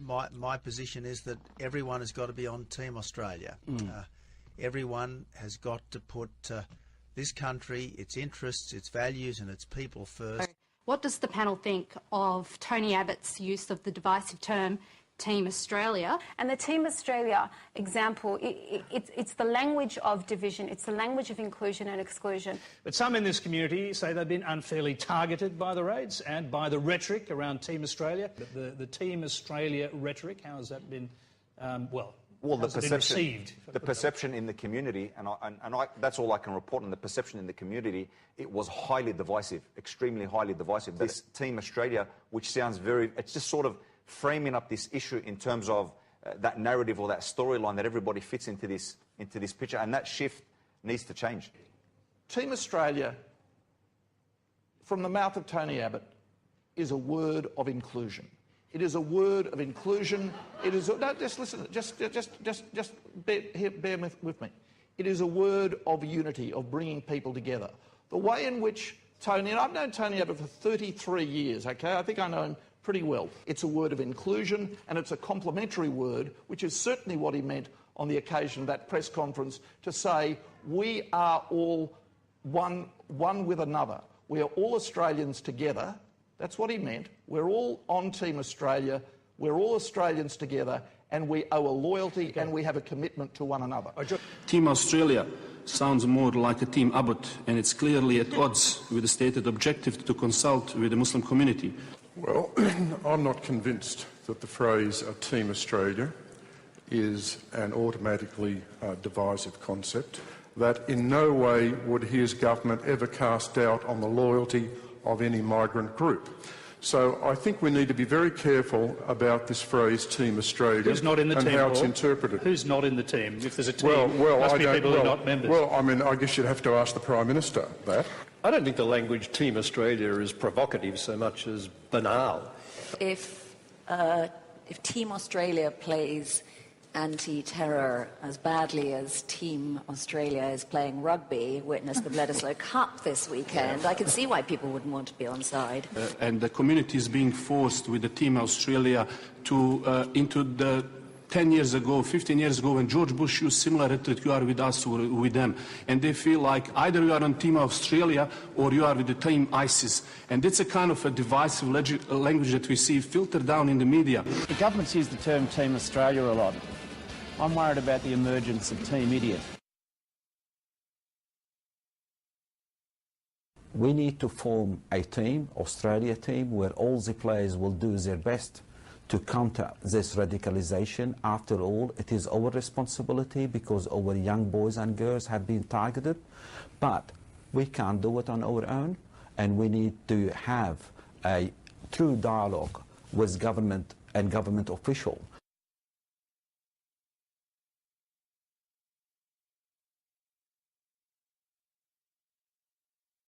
my position is that everyone has got to be on Team Australia. Everyone has got to put this country, its interests, its values and its people first. What does the panel think of Tony Abbott's use of the divisive term Team Australia? And the Team Australia example, it's the language of division, it's the language of inclusion and exclusion. But some in this community say they've been unfairly targeted by the raids and by the rhetoric around Team Australia. But the Team Australia rhetoric, how has that been, the perception in the community, and that's all I can report on the perception in the community, it was highly divisive, extremely highly divisive. This Team Australia, which sounds it's just sort of framing up this issue in terms of that narrative or that storyline that everybody fits into this picture, and that shift needs to change. Team Australia, from the mouth of Tony Abbott, is a word of inclusion. It is a word of inclusion. It is just listen. Just bear with me. It is a word of unity, of bringing people together. The way in which Tony, and I've known Tony Abbott for 33 years. Okay, I think I know him pretty well. It's a word of inclusion, and it's a complimentary word, which is certainly what he meant on the occasion of that press conference, to say we are all one with another. We are all Australians together. That's what he meant. We're all on Team Australia. We're all Australians together, and we owe a loyalty and we have a commitment to one another. Team Australia sounds more like a Team Abbott, and it's clearly at odds with the stated objective to consult with the Muslim community. Well, I'm not convinced that the phrase Team Australia is an automatically divisive concept, that in no way would his government ever cast doubt on the loyalty of any migrant group. So I think we need to be very careful about this phrase Team Australia. Who's not in the and team, how it's Paul? interpreted. Who's not in the team? If there's a team, must be people who are not members. Well, I mean, I guess you'd have to ask the Prime Minister that. I don't think the language Team Australia is provocative so much as banal. If Team Australia plays anti-terror as badly as Team Australia is playing rugby, witness the Bledisloe Cup this weekend, I can see why people wouldn't want to be on side. And the community is being forced with the Team Australia to into the 10 years ago, 15 years ago, when George Bush used similar rhetoric, you are with us or with them. And they feel like either you are on Team Australia or you are with the Team ISIS. And it's a kind of a divisive language that we see filtered down in the media. The government's used the term Team Australia a lot. I'm worried about the emergence of Team Idiot. We need to form a team, Australia team, where all the players will do their best to counter this radicalization. After all, it is our responsibility because our young boys and girls have been targeted, but we can't do it on our own, and we need to have a true dialogue with government and government officials